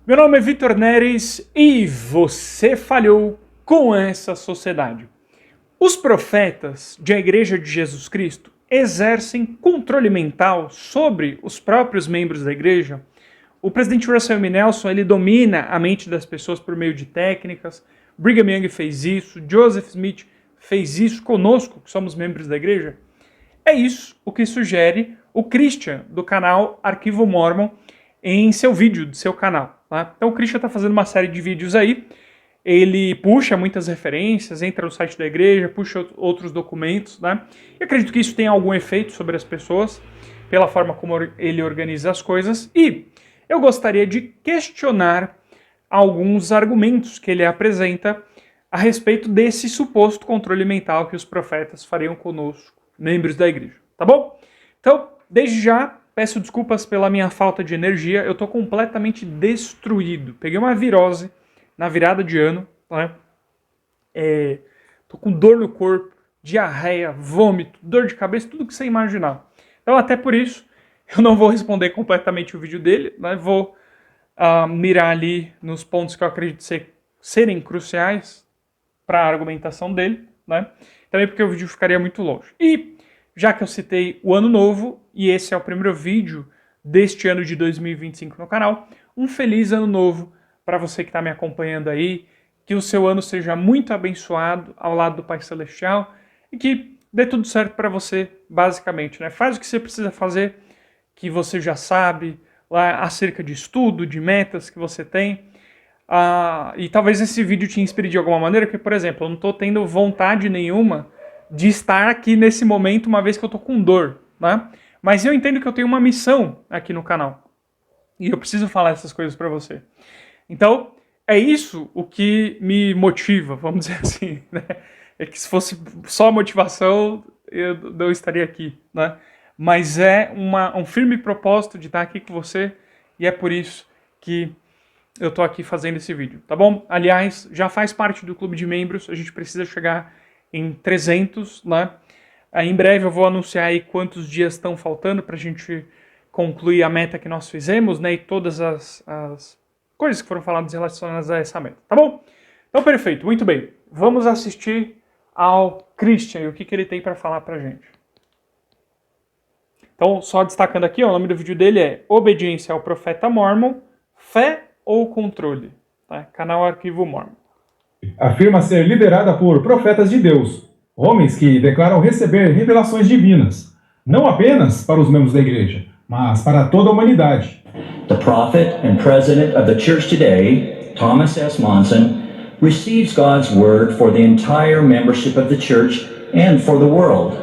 Meu nome é Vitor Neres e você falhou com essa sociedade. Os profetas da Igreja de Jesus Cristo exercem controle mental sobre os próprios membros da igreja. O presidente Russell M. Nelson ele domina a mente das pessoas por meio de técnicas. Brigham Young fez isso, Joseph Smith fez isso conosco, que somos membros da igreja. É isso o que sugere o Christian do canal Arquivo Mormon em seu vídeo do seu canal. Tá? Então o Christian está fazendo uma série de vídeos aí, ele puxa muitas referências, entra no site da igreja, puxa outros documentos, né? E acredito que isso tem algum efeito sobre as pessoas, pela forma como ele organiza as coisas, e eu gostaria de questionar alguns argumentos que ele apresenta a respeito desse suposto controle mental que os profetas fariam conosco, membros da igreja, tá bom? Então, desde já, peço desculpas pela minha falta de energia, eu tô completamente destruído. Peguei uma virose na virada de ano, né? Tô com dor no corpo, diarreia, vômito, dor de cabeça, tudo que você imaginar. Então, até por isso, eu não vou responder completamente o vídeo dele, né? Vou mirar ali nos pontos que eu acredito serem cruciais para a argumentação dele, né? Também porque o vídeo ficaria muito longe. E já que eu citei o ano novo, e esse é o primeiro vídeo deste ano de 2025 no canal, um feliz ano novo para você que está me acompanhando aí, que o seu ano seja muito abençoado ao lado do Pai Celestial e que dê tudo certo para você, basicamente, né? Faz o que você precisa fazer, que você já sabe, lá acerca de estudo, de metas que você tem. E talvez esse vídeo te inspire de alguma maneira, porque, por exemplo, eu não estou tendo vontade nenhuma de estar aqui nesse momento, uma vez que eu tô com dor, né? Mas eu entendo que eu tenho uma missão aqui no canal. E eu preciso falar essas coisas pra você. Então, é isso o que me motiva, vamos dizer assim, né? É que se fosse só motivação, eu não estaria aqui, né? Mas é um firme propósito de estar aqui com você, e é por isso que eu tô aqui fazendo esse vídeo, tá bom? Aliás, já faz parte do clube de membros, a gente precisa chegar em 300, né? Em breve eu vou anunciar aí quantos dias estão faltando para a gente concluir a meta que nós fizemos, né? E todas as coisas que foram faladas relacionadas a essa meta, tá bom? Então, perfeito, muito bem. Vamos assistir ao Christian e o que ele tem para falar pra gente. Então, só destacando aqui, ó, o nome do vídeo dele é Obediência ao Profeta Mormon, Fé ou Controle? Tá? Canal Arquivo Mormon. Afirma ser liderada por profetas de Deus, homens que declaram receber revelações divinas, não apenas para os membros da igreja, mas para toda a humanidade. The prophet and president of the church today, Thomas S. Monson, receives God's word for the entire membership of the church and for the world.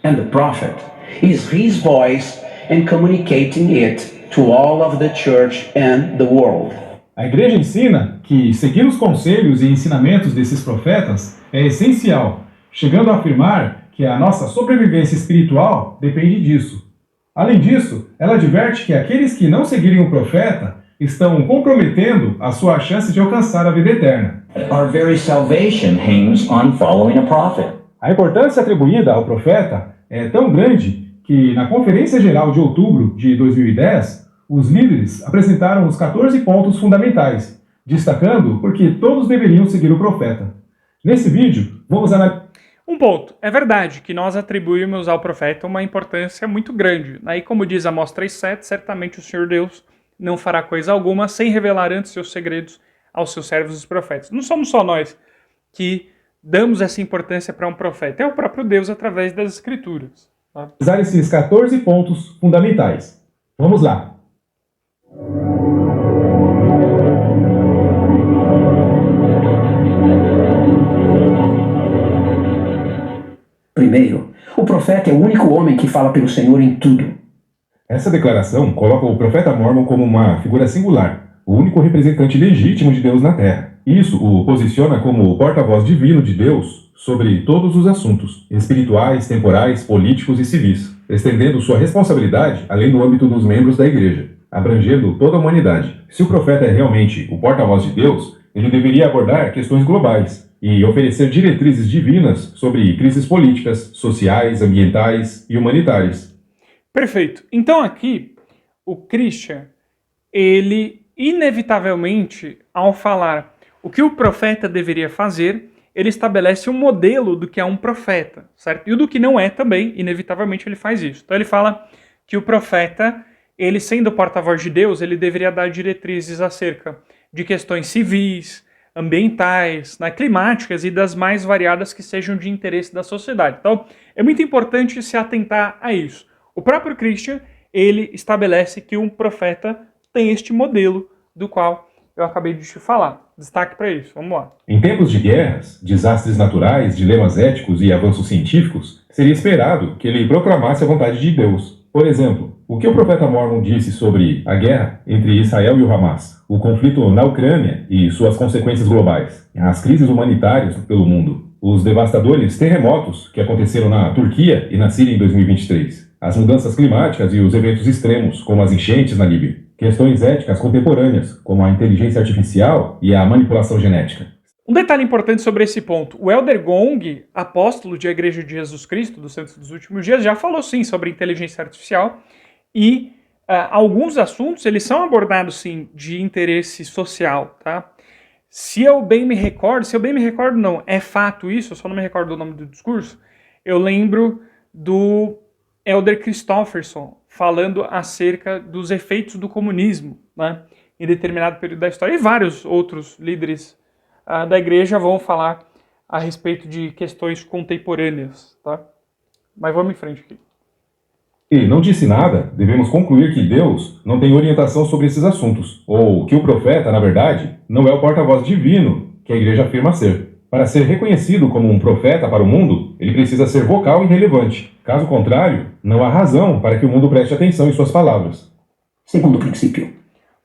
And the prophet is his voice in communicating it to all of the church and the world. A igreja ensina que seguir os conselhos e ensinamentos desses profetas é essencial, chegando a afirmar que a nossa sobrevivência espiritual depende disso. Além disso, ela adverte que aqueles que não seguirem o profeta estão comprometendo a sua chance de alcançar a vida eterna. Our very salvation hangs on following a prophet. A importância atribuída ao profeta é tão grande que, na Conferência Geral de outubro de 2010, os líderes apresentaram os 14 pontos fundamentais, destacando porque todos deveriam seguir o profeta. Nesse vídeo, vamos analisar... Um ponto. É verdade que nós atribuímos ao profeta uma importância muito grande. Aí, como diz Amós 3,7, certamente o Senhor Deus não fará coisa alguma sem revelar antes seus segredos aos seus servos os profetas. Não somos só nós que damos essa importância para um profeta, é o próprio Deus através das Escrituras. Tá? Usar esses 14 pontos fundamentais. Vamos lá. Primeiro, o profeta é o único homem que fala pelo Senhor em tudo. Essa declaração coloca o profeta Mormon como uma figura singular, o único representante legítimo de Deus na Terra. Isso o posiciona como o porta-voz divino de Deus sobre todos os assuntos, espirituais, temporais, políticos e civis, estendendo sua responsabilidade além do âmbito dos membros da igreja, abrangendo toda a humanidade. Se o profeta é realmente o porta-voz de Deus, ele deveria abordar questões globais e oferecer diretrizes divinas sobre crises políticas, sociais, ambientais e humanitárias. Perfeito. Então aqui, o Christian, ele inevitavelmente, ao falar o que o profeta deveria fazer, ele estabelece um modelo do que é um profeta, certo? E o do que não é também, inevitavelmente, ele faz isso. Então ele fala que o profeta, ele sendo porta-voz de Deus, ele deveria dar diretrizes acerca de questões civis, ambientais, climáticas e das mais variadas que sejam de interesse da sociedade. Então, é muito importante se atentar a isso. O próprio Christian, ele estabelece que um profeta tem este modelo do qual eu acabei de te falar. Destaque para isso, vamos lá. Em tempos de guerras, desastres naturais, dilemas éticos e avanços científicos, seria esperado que ele proclamasse a vontade de Deus. Por exemplo, o que o profeta Mormon disse sobre a guerra entre Israel e o Hamas, o conflito na Ucrânia e suas consequências globais, as crises humanitárias pelo mundo, os devastadores terremotos que aconteceram na Turquia e na Síria em 2023, as mudanças climáticas e os eventos extremos, como as enchentes na Líbia, questões éticas contemporâneas, como a inteligência artificial e a manipulação genética. Um detalhe importante sobre esse ponto, o Elder Gong, apóstolo de A Igreja de Jesus Cristo, dos Santos dos Últimos Dias, já falou sim sobre inteligência artificial e alguns assuntos, eles são abordados sim de interesse social, tá? Se eu bem me recordo não, é fato isso, eu só não me recordo do nome do discurso, eu lembro do Elder Christofferson falando acerca dos efeitos do comunismo, né, em determinado período da história, e vários outros líderes da igreja vão falar a respeito de questões contemporâneas, tá? Mas vamos em frente aqui. Ele não disse nada, devemos concluir que Deus não tem orientação sobre esses assuntos, ou que o profeta, na verdade, não é o porta-voz divino que a igreja afirma ser. Para ser reconhecido como um profeta para o mundo, ele precisa ser vocal e relevante. Caso contrário, não há razão para que o mundo preste atenção em suas palavras. Segundo princípio.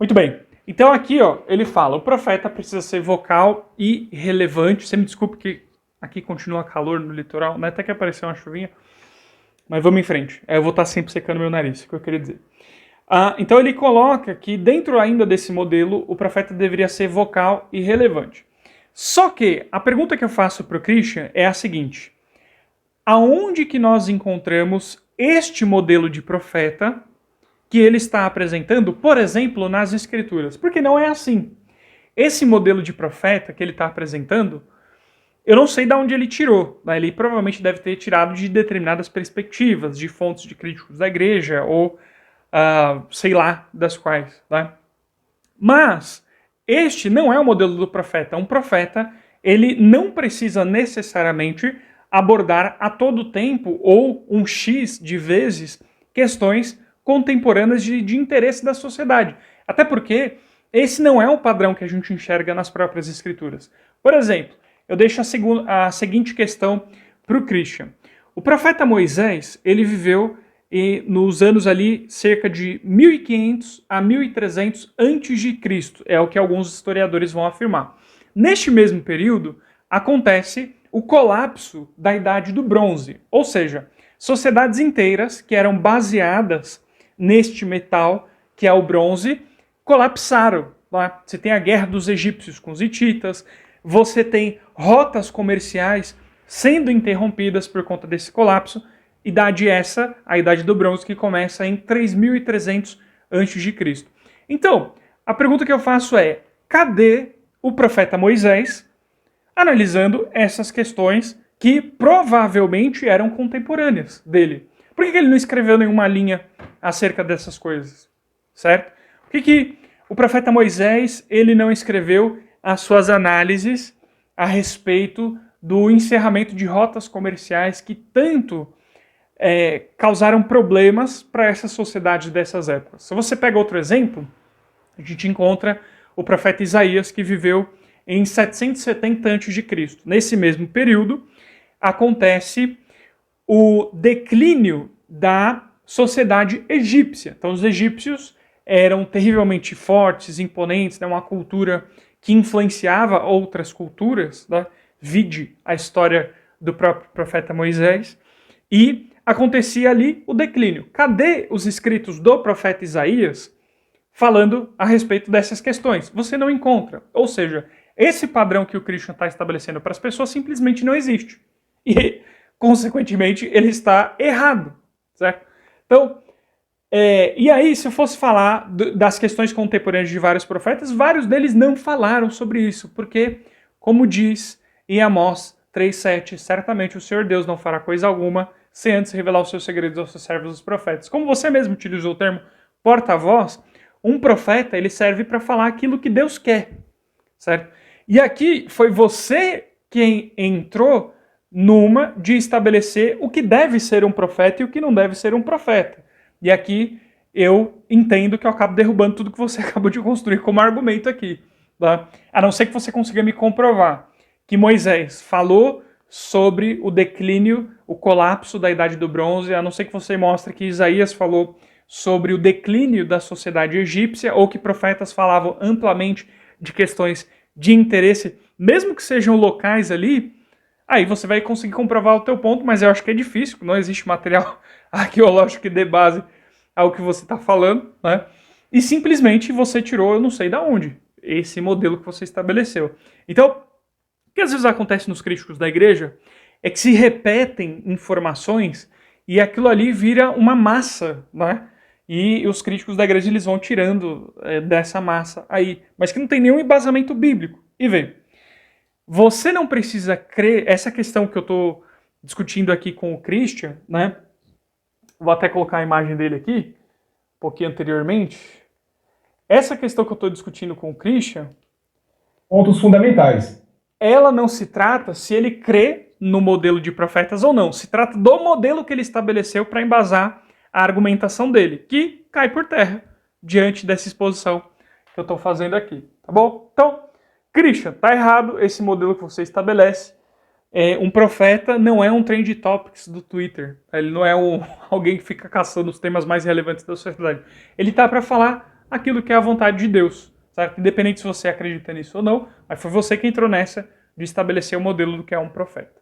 Muito bem. Então aqui, ele fala, o profeta precisa ser vocal e relevante. Você me desculpe que aqui continua calor no litoral, né? Até que apareceu uma chuvinha. Mas vamos em frente. Eu vou estar sempre secando meu nariz, é o que eu queria dizer. Então ele coloca que dentro ainda desse modelo, o profeta deveria ser vocal e relevante. Só que a pergunta que eu faço para o Christian é a seguinte. Aonde que nós encontramos este modelo de profeta que ele está apresentando, por exemplo, nas Escrituras? Porque não é assim. Esse modelo de profeta que ele está apresentando, eu não sei de onde ele tirou. Né? Ele provavelmente deve ter tirado de determinadas perspectivas, de fontes de críticos da igreja, ou sei lá das quais. Né? Mas este não é o modelo do profeta. Um profeta, ele não precisa necessariamente abordar a todo tempo, ou um X de vezes, questões contemporâneas de interesse da sociedade. Até porque esse não é o padrão que a gente enxerga nas próprias escrituras. Por exemplo, eu deixo a seguinte questão para o Christian. O profeta Moisés, ele viveu nos anos ali cerca de 1500 a 1300 antes de Cristo, é o que alguns historiadores vão afirmar. Neste mesmo período, acontece o colapso da Idade do Bronze, ou seja, sociedades inteiras que eram baseadas neste metal, que é o bronze, colapsaram. Tá? Você tem a guerra dos egípcios com os hititas, você tem rotas comerciais sendo interrompidas por conta desse colapso, idade essa, a Idade do Bronze, que começa em 3300 a.C. Então, a pergunta que eu faço é, cadê o profeta Moisés analisando essas questões que provavelmente eram contemporâneas dele? Por que ele não escreveu nenhuma linha acerca dessas coisas? Certo? Por que o profeta Moisés ele não escreveu as suas análises a respeito do encerramento de rotas comerciais que tanto causaram problemas para essas sociedades dessas épocas? Se você pega outro exemplo, a gente encontra o profeta Isaías, que viveu em 770 a.C. Nesse mesmo período, acontece o declínio da sociedade egípcia. Então, os egípcios eram terrivelmente fortes, imponentes, né, uma cultura que influenciava outras culturas, né? Vide a história do próprio profeta Moisés, e acontecia ali o declínio. Cadê os escritos do profeta Isaías falando a respeito dessas questões? Você não encontra. Ou seja, esse padrão que o Christian está estabelecendo para as pessoas simplesmente não existe. E, consequentemente, ele está errado. Certo? Então, E aí, se eu fosse falar das questões contemporâneas de vários profetas, vários deles não falaram sobre isso, porque, como diz em Amós 3,7, certamente o Senhor Deus não fará coisa alguma sem antes revelar os seus segredos aos seus servos os profetas. Como você mesmo utilizou o termo porta-voz, um profeta ele serve para falar aquilo que Deus quer, certo? E aqui foi você quem entrou numa de estabelecer o que deve ser um profeta e o que não deve ser um profeta. E aqui eu entendo que eu acabo derrubando tudo que você acabou de construir como argumento aqui. Tá? A não ser que você consiga me comprovar que Moisés falou sobre o declínio, o colapso da Idade do Bronze, a não ser que você mostre que Isaías falou sobre o declínio da sociedade egípcia, ou que profetas falavam amplamente de questões de interesse, mesmo que sejam locais ali, aí você vai conseguir comprovar o teu ponto, mas eu acho que é difícil, não existe material arqueológico que dê base ao que você está falando, né? E simplesmente você tirou, eu não sei de onde, esse modelo que você estabeleceu. Então, o que às vezes acontece nos críticos da igreja é que se repetem informações e aquilo ali vira uma massa, né? E os críticos da igreja eles vão tirando dessa massa aí, mas que não tem nenhum embasamento bíblico. E vê, você não precisa crer, essa questão que eu estou discutindo aqui com o Christian, né? Vou até colocar a imagem dele aqui, um pouquinho anteriormente. Essa questão que eu estou discutindo com o Christian, Pontos fundamentais. ela não se trata se ele crê no modelo de profetas ou não. Se trata do modelo que ele estabeleceu para embasar a argumentação dele, que cai por terra diante dessa exposição que eu estou fazendo aqui, tá bom? Então, Christian, tá errado esse modelo que você estabelece. Um profeta não é um trend topics do Twitter. Ele não é alguém que fica caçando os temas mais relevantes da sociedade. Ele tá para falar aquilo que é a vontade de Deus, certo? Independente se você acredita nisso ou não, mas foi você que entrou nessa de estabelecer o modelo do que é um profeta.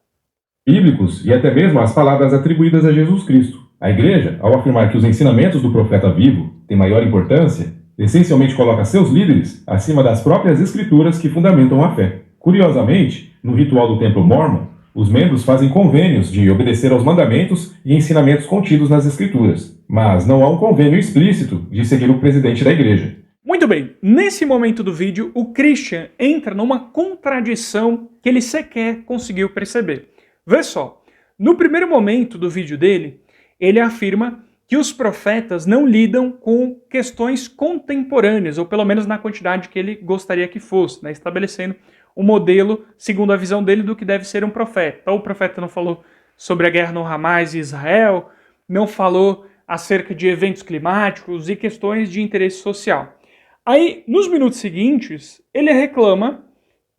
Bíblicos e até mesmo as palavras atribuídas a Jesus Cristo. A igreja, ao afirmar que os ensinamentos do profeta vivo têm maior importância, essencialmente coloca seus líderes acima das próprias escrituras que fundamentam a fé. Curiosamente, no ritual do templo mórmon, os membros fazem convênios de obedecer aos mandamentos e ensinamentos contidos nas escrituras, mas não há um convênio explícito de seguir o presidente da igreja. Muito bem, nesse momento do vídeo, o Christian entra numa contradição que ele sequer conseguiu perceber. Vê só, no primeiro momento do vídeo dele, ele afirma que os profetas não lidam com questões contemporâneas, ou pelo menos na quantidade que ele gostaria que fosse, né, estabelecendo um modelo, segundo a visão dele, do que deve ser um profeta. Então o profeta não falou sobre a guerra no Hamas e Israel, não falou acerca de eventos climáticos e questões de interesse social. Aí, nos minutos seguintes, ele reclama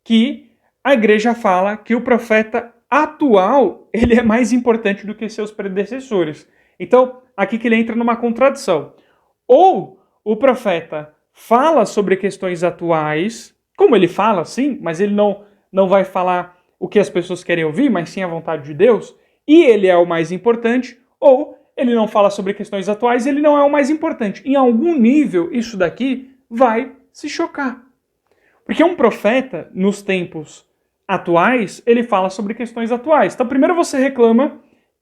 que a igreja fala que o profeta atual ele é mais importante do que seus predecessores. Então, aqui que ele entra numa contradição. Ou o profeta fala sobre questões atuais, como ele fala, sim, mas ele não vai falar o que as pessoas querem ouvir, mas sim a vontade de Deus, e ele é o mais importante, ou ele não fala sobre questões atuais, ele não é o mais importante. Em algum nível, isso daqui vai se chocar. Porque um profeta, nos tempos atuais, ele fala sobre questões atuais. Então, primeiro você reclama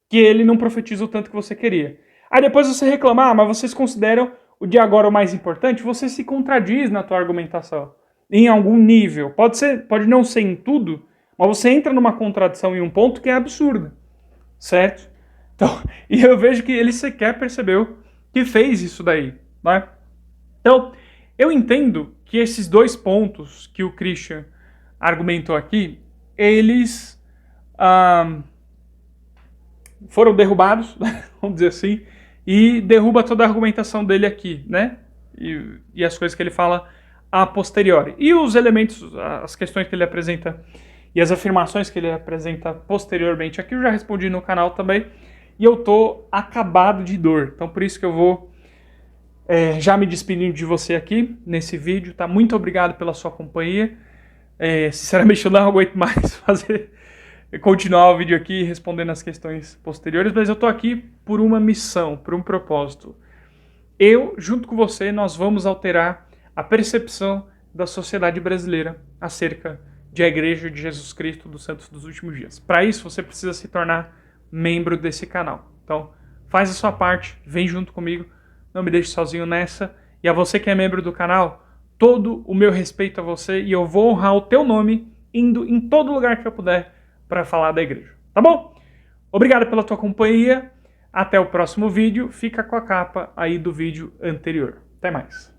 que ele não profetiza o tanto que você queria. Aí depois você reclama, mas vocês consideram o de agora o mais importante? Você se contradiz na tua argumentação. Em algum nível. Pode não ser em tudo, mas você entra numa contradição em um ponto que é absurdo. Certo? Então, e eu vejo que ele sequer percebeu que fez isso daí. Né? Então, eu entendo que esses dois pontos que o Christian argumentou aqui, eles foram derrubados, vamos dizer assim, e derruba toda a argumentação dele aqui, né? E as coisas que ele fala a posteriori. E os elementos, as questões que ele apresenta e as afirmações que ele apresenta posteriormente aqui, eu já respondi no canal também, e eu tô acabado de dor. Então por isso que eu vou já me despedindo de você aqui nesse vídeo, tá? Muito obrigado pela sua companhia. Sinceramente eu não aguento mais continuar o vídeo aqui respondendo as questões posteriores, mas eu tô aqui por uma missão, por um propósito. Eu, junto com você, nós vamos alterar a percepção da sociedade brasileira acerca de a Igreja de Jesus Cristo dos Santos dos Últimos Dias. Para isso, você precisa se tornar membro desse canal. Então, faz a sua parte, vem junto comigo não me deixe sozinho nessa. E a você que é membro do canal, todo o meu respeito a você e eu vou honrar o teu nome indo em todo lugar que eu puder para falar da igreja. Tá bom? Obrigado pela tua companhia. Até o próximo vídeo. Fica com a capa aí do vídeo anterior. Até mais.